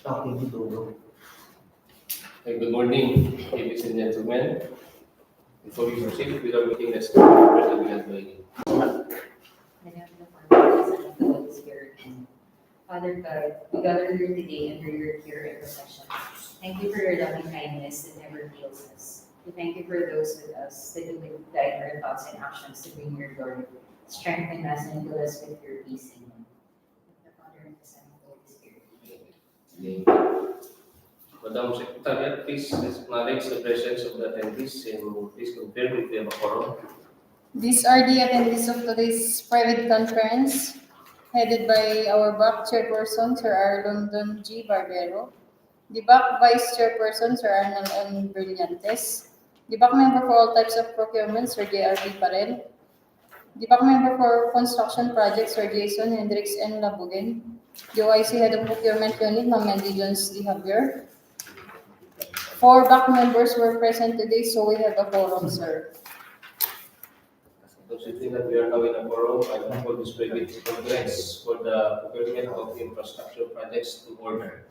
Good morning, ladies and gentlemen. Before we proceed with our meeting, let's start the VILLAVICIOSA. Father God, we gather here today under your care and protection. Thank you for your loving kindness that never fails us. We thank you for those with us that you will guide our thoughts and actions to bring your glory. Strengthen us and fill us with your peace. Amen. The Father and the Son and the Holy Spirit. Madam Secretary, please acknowledge the presence of the attendees and please confirm if we have a quorum. These are the attendees of today's private conference, headed by our BAC Chairperson, Sir Arlondon G. Barbero, the BAC Vice Chairperson, Sir Arnold M. Brillantes, the BAC Member for all types of procurement, Sir J.R.B. Parel, the BAC Member for Construction Projects, Sir Jason Hendricks N. Labugen, the OIC Head of Procurement Unit, Ma'am Mandy Jones D. Javier. 4 BAC members were present today, so we have a quorum, sir. Considering that we are now in a quorum, I call this private conference for the procurement of infrastructure projects to order.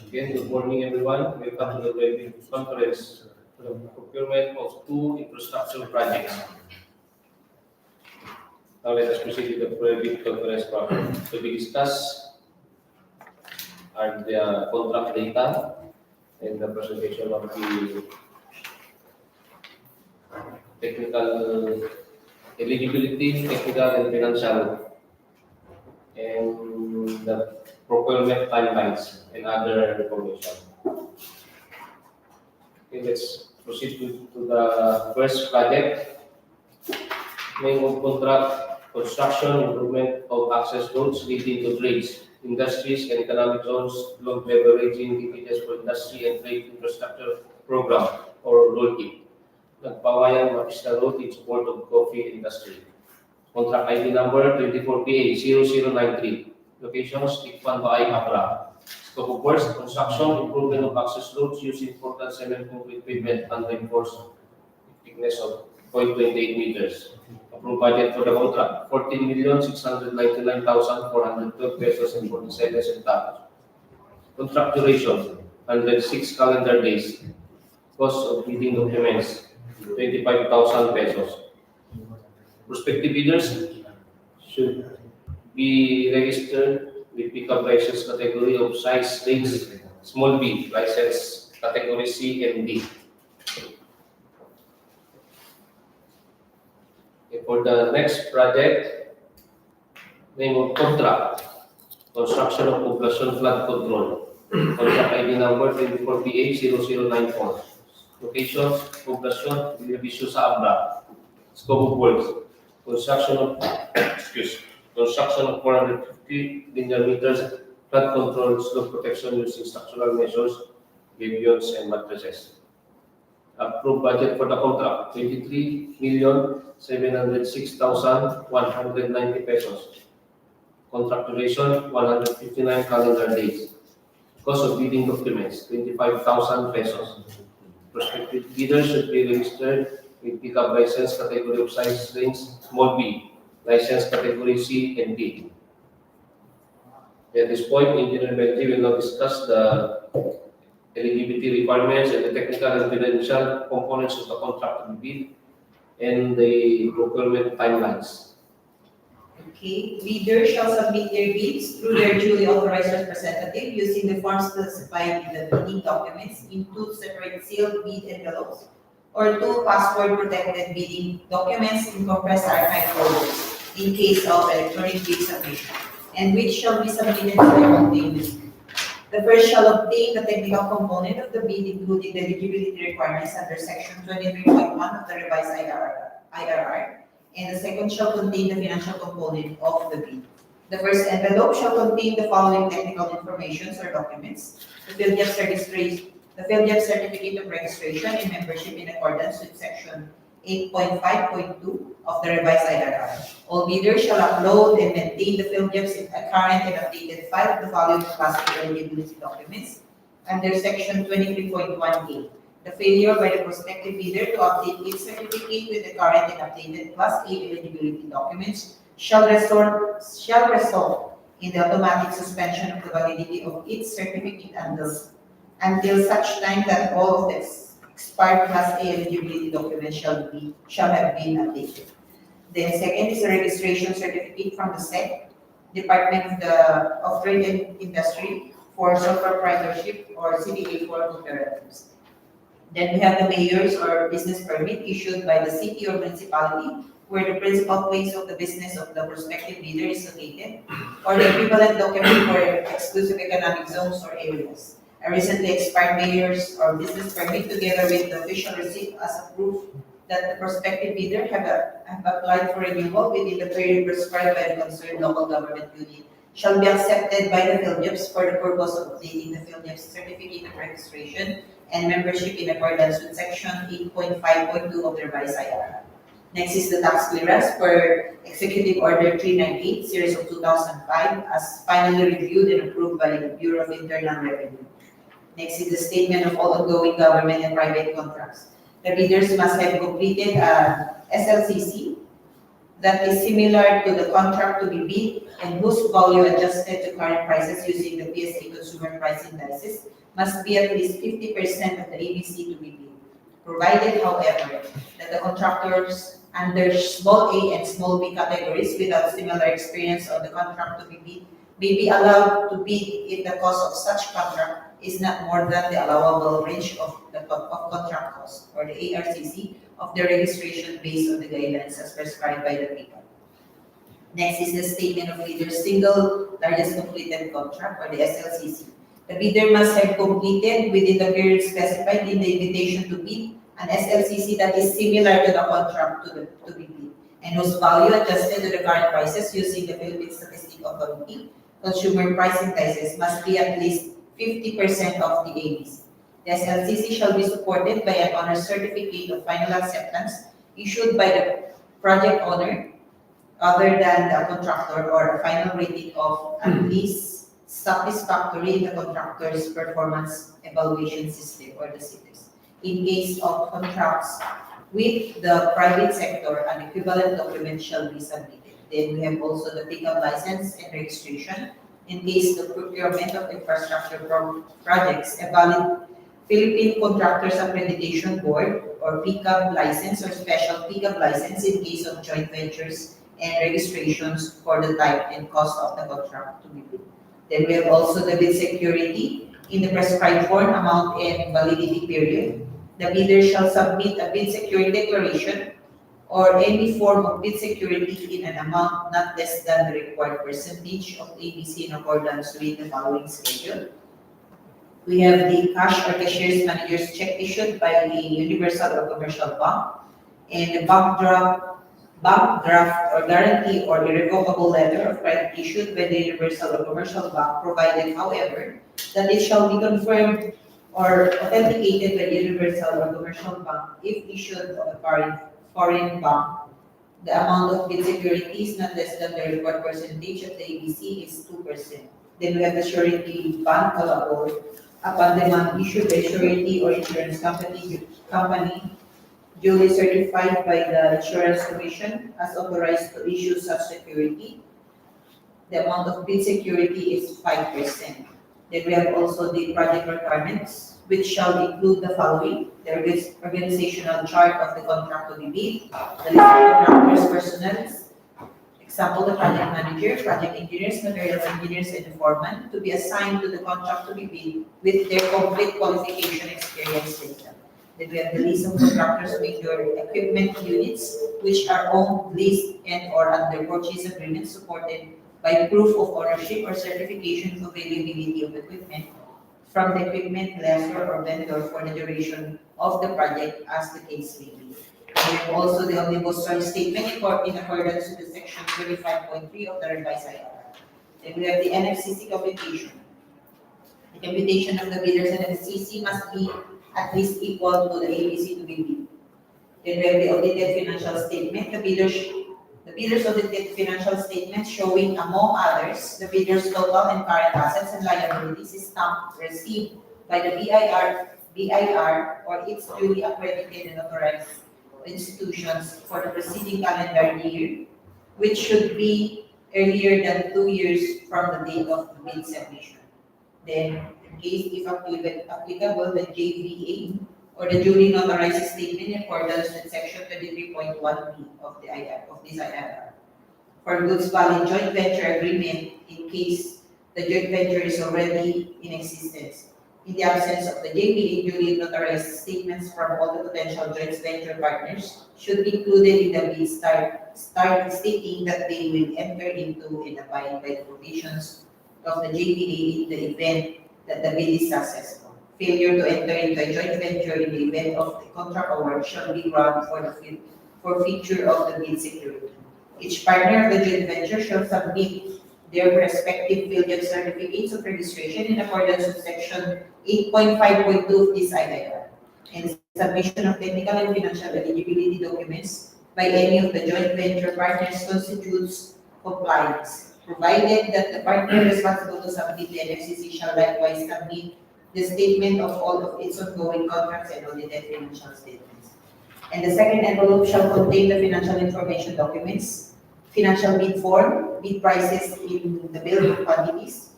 Again, good morning everyone. Welcome to the private conference for the procurement of 2 infrastructure projects. Now let us proceed with the private conference program. To be discussed are the contract data and the presentation of the technical eligibility, technical and financial, and the procurement timelines and other information. Okay, let's proceed to the first project. Name of contract: construction improvement of access roads leading to trades, industries and economic zones, leveraging linkages for industry and trade infrastructure program or LICUAN-BAAY. NAGPAOAYAN-MAPISLA Road in support of coffee industry. Contract ID number 24PA0093. Locations: LICUAN-BAAY, Abra. Scope of works: construction, improvement of access roads using portland cement concrete pavement and reinforced thickness of 0.28 meters. Approved budget for the contract: 14,699,412 pesos and 47 centavos. Contract duration: 106 calendar days. Cost of bidding documents: 25,000 pesos. Prospective bidders should be registered with pickup license category of size range small b, license category C and D. Okay, for the next project, name of contract: construction of POBLACION flood control. Contract ID number 24PA0094. Location: POBLACION, VILLAVICIOSA, Abra. Scope of works: construction of 450 linear meters flood control slope protection using structural measures, gabions and mattresses. Approved budget for the contract: 23,706,190 pesos. Contract duration: 159 calendar days. Cost of bidding documents: 25,000 pesos. Prospective bidders should be registered with pickup license category of size range small b, license category C and D. At this point, Engineer Benji will now discuss the eligibility requirements and the technical and financial components of the contract to be bid and the procurement timelines. Okay, bidders shall submit their bids through their duly authorized representative using the forms specified in the bidding documents in 2 separate sealed bid envelopes or 2 password-protected bidding documents in compressed archive folders in case of electronic bid submission, and which shall be submitted to the containment. The first shall obtain the technical component of the bid, including the eligibility requirements under Section 23.1 of the revised IRR, and the second shall contain the financial component of the bid. The first envelope shall contain the following technical information or documents: the PhilJEP certificate of registration and membership in accordance with Section 8.5.2 of the revised IRR. All bidders shall upload and maintain the PhilJEP's current and updated file of the following classic eligibility documents under Section 23.1A. The failure by the prospective bidder to update its certificate with the current and updated Class A eligibility documents shall result in the automatic suspension of the validity of its certificate until such time that all of the expired Class A eligibility documents shall have been updated. Then second is a registration certificate from the SEC, Department of Trade and Industry, for sole proprietorship or CBA for cooperatives. Then we have the mayor's or business permit issued by the city or municipality where the principal place of the business of the prospective bidder is located, or the equivalent document for exclusive economic zones or areas. A recently expired mayor's or business permit together with the official receipt as a proof that the prospective bidder have applied for renewal within the period prescribed by the concerned local government unit shall be accepted by the PhilJobs for the purpose of obtaining the PhilJobs certificate of registration and membership in accordance with Section 8.5.2 of the revised IR. Next is the tax clearance for Executive Order 398, Series of 2005, as finally reviewed and approved by the Bureau of Internal Revenue. Next is the statement of all ongoing government and private contracts. The bidders must have completed an SLCC that is similar to the contract to be bid and whose value adjusted to current prices using the PSA Consumer Price Indices must be at least 50% of the ABC to be bid. Provided, however, that the contractors under small a and small b categories without similar experience on the contract to be bid may be allowed to bid if the cost of such contract is not more than the allowable range of contract cost, or the ARCC, of the registration based on the guidelines as prescribed by the PICA. Next is the statement of bidder's single largest completed contract, or the SLCC. The bidder must have completed within the period specified in the invitation to bid an SLCC that is similar to the contract to be bid and whose value adjusted to the current prices using the Philippine Statistic Authority Consumer Price Indices must be at least 50% of the ABC. The SLCC shall be supported by an honor certificate of final acceptance issued by the project owner other than the contractor, or a final rating of at least satisfactory in the contractor's performance evaluation system, or the CITES. In case of contracts with the private sector, an equivalent document shall be submitted. Then we have also the pickup license and registration. In case the procurement of infrastructure projects, a valid Philippine Contractors Accreditation Board or pickup license or special pickup license in case of joint ventures and registrations for the type and cost of the contract to be bid. Then we have also the bid security in the prescribed form, amount, and validity period. The bidder shall submit a bid security declaration or any form of bid security in an amount not less than the required percentage of ABC in accordance with the following schedule. We have the cash or cashier's manager's check issued by the Universal or Commercial Bank, and the bank draft or guarantee or irrevocable letter of credit issued by the Universal or Commercial Bank, provided, however, that it shall be confirmed or authenticated by the Universal or Commercial Bank if issued of a foreign bank. The amount of bid security is not less than the required percentage of the ABC is 2%. Then we have the surety bond callable upon demand issued by surety or insurance company duly certified by the Insurance Commission as authorized to issue such security. The amount of bid security is 5%. Then we have also the project requirements, which shall include the following: the organizational chart of the contract to be bid, the list of contractors' personnel, example, the project manager, project engineers, materials engineers, and the foreman to be assigned to the contract to be bid with their complete qualification experience data. Then we have the list of contractors' major equipment units, which are owned, leased, and or under purchase agreement supported by proof of ownership or certification of availability of equipment from the equipment lessor or vendor for the duration of the project as the case may be. We have also the omnibus statement in accordance with the section 35.3 of the revised IR. Then we have the NFCC computation. The computation of the bidder's NFCC must be at least equal to the ABC to be bid. Then we have the audited financial statement. The bidder's audited financial statement showing, among others, the bidder's total and current assets and liabilities is stamped received by the BIR or its duly accredited and authorized institutions for the preceding calendar year, which should be earlier than 2 years from the date of the bid submission. Then, in case if applicable, the JVA or the duly notarized statement in accordance with section 23.1B of this IRR. For goods valid joint venture agreement in case the joint venture is already in existence. In the absence of the JVA, duly notarized statements from all the potential joint venture partners should be included in the bid start stating that they will enter into and abide by the provisions of the JVA in the event that the bid is successful. Failure to enter into a joint venture in the event of the contract award shall be ground for the forfeiture of the bid security. Each partner of the joint venture shall submit their respective field certificates of registration in accordance with section 8.5.2 of this IIR, and submission of technical and financial eligibility documents by any of the joint venture partners constitutes compliance, provided that the partner responsible to submit the NFCC shall likewise submit the statement of all of its ongoing contracts and audited financial statements. And the second envelope shall contain the financial information documents, financial bid form, bid prices in the bill of quantities,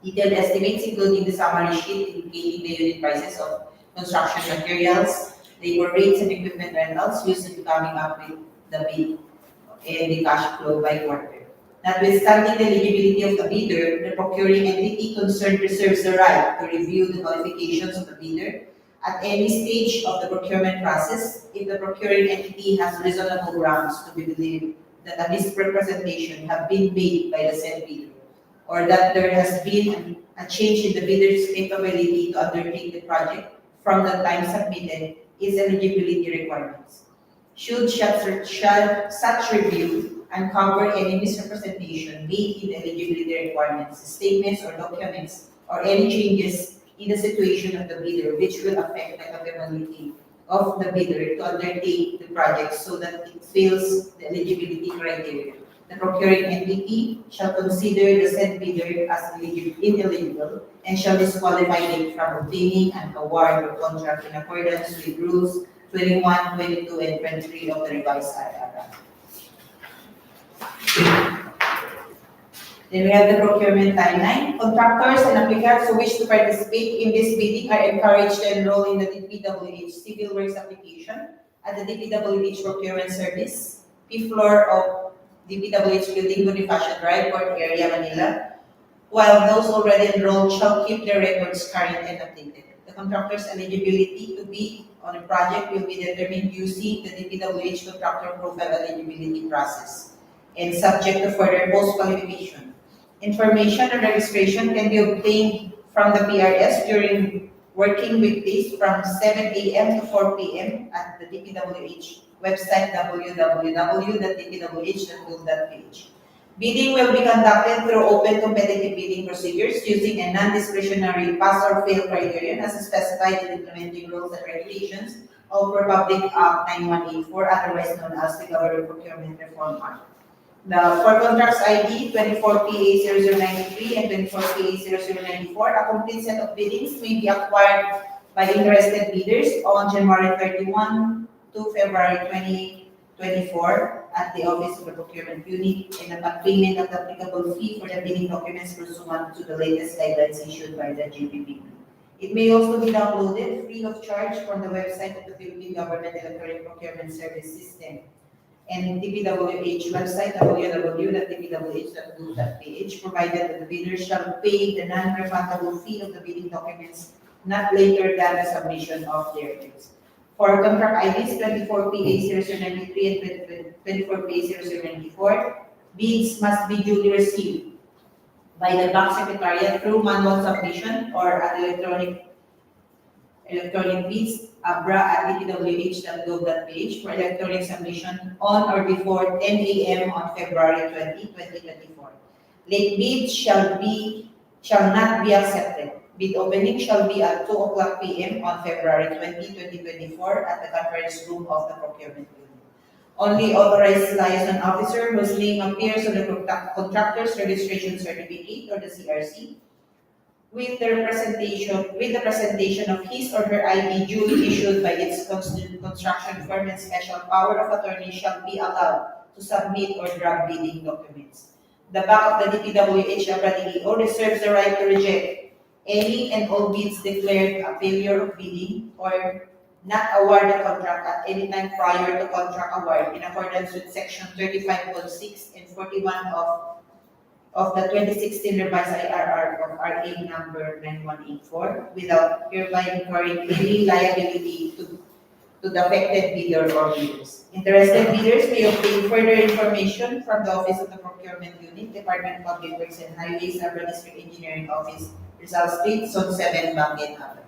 detailed estimates including the summary sheet indicating the unit prices of construction materials, labor rates and equipment rentals used in coming up with the bid and the cash flow by quarter. Notwithstanding the eligibility of the bidder, the procuring entity concerned reserves the right to review the qualifications of the bidder at any stage of the procurement process if the procuring entity has reasonable grounds to believe that a misrepresentation have been made by the said bidder, or that there has been a change in the bidder's capability to undertake the project from the time submitted its eligibility requirements. Should such review uncover any misrepresentation made in the eligibility requirements, statements or documents, or any changes in the situation of the bidder which will affect the capability of the bidder to undertake the project so that it fails the eligibility criteria, the procuring entity shall consider the said bidder as ineligible and shall disqualify it from obtaining an award or contract in accordance with rules 21, 22, and 23 of the revised IRR. Then we have the procurement timeline. Contractors and applicants who wish to participate in this bidding are encouraged to enroll in the DPWH Civil Works application at the DPWH Procurement Service, fifth floor of DPWH Building, Bonifacio Drive, Port Area, Manila, while those already enrolled shall keep their records current and updated. The contractor's eligibility to bid on a project will be determined using the DPWH contractor profile eligibility process and subject to further post-qualification. Information and registration can be obtained from the PRS during working weekdays from 7 a.m. to 4 p.m. at the DPWH website www.dpwh.gov.ph. Bidding will be conducted through open competitive bidding procedures using a non-discretionary pass or fail criterion as specified in implementing rules and regulations of Republic Act 9184, otherwise known as the Government Procurement Reform Act. The for contracts ID 24PA0093 and 24PA0094, a complete set of biddings may be acquired by interested bidders on January 31 to February 2024 at the Office of the Procurement Unit, and upon payment of the applicable fee for the bidding documents pursuant to the latest guidelines issued by the GPP. It may also be downloaded free of charge from the website of the Philippine Government Electronic Procurement Service System and DPWH website www.dpwh.gov.ph, provided that the bidder shall pay the non-refundable fee of the bidding documents not later than the submission of their bids. For contract IDs 24PA0093 and 24PA0094, bids must be duly received by the Bank Secretariat through manual submission or at electronic bids, Abra at dpwh.gov.ph for electronic submission on or before 10 a.m. on February 20, 2024. Late bids shall not be accepted. Bid opening shall be at 2 o'clock p.m. on February 20, 2024 at the conference room of the procurement unit. Only authorized liaison officer whose name appears on the contractor's registration certificate or the CRC with the presentation of his or her ID duly issued by its construction firm and special power of attorney shall be allowed to submit or draft bidding documents. the back of the DPWH Abra DEO reserves the right to reject any and all bids declared a failure of bidding or not award the contract at any time prior to contract award in accordance with Section 35.6 and 41 of the 2016 revised IRR of RA number 9184 without hereby incurring any liability to the affected bidder or bidders. Interested bidders may obtain further information from the Office of the Procurement Unit, Department of Public Works and Highways, Abra District Engineering Office, Rizal Street, Zone 7, Bangen, Abra.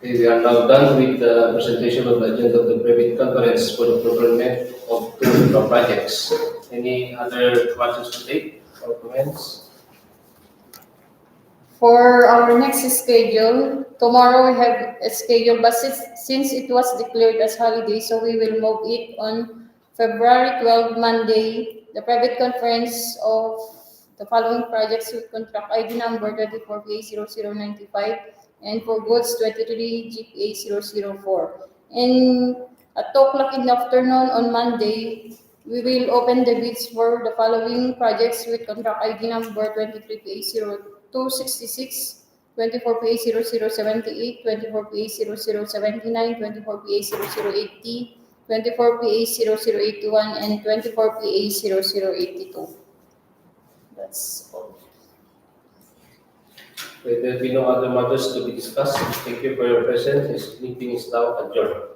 Okay, we are now done with the presentation of the agenda of the private conference for the procurement of two projects. Any other questions to take or comments? For our next schedule, tomorrow we have a schedule, but since it was declared as holiday, so we will move it on February 12, Monday, the private conference of the following projects with contract ID number 24PA0095 and for goods 23GPA004. And at 2 o'clock in the afternoon on Monday, we will open the bids for the following projects with contract ID number 23PA0266, 24PA0078, 24PA0079, 24PA0080, 24PA0081, and 24PA0082. That's all. There will be no other matters to be discussed. Thank you for your presence. This meeting is now adjourned.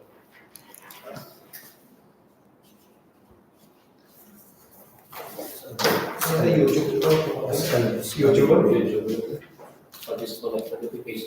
YouTube. YouTube. What is the notification?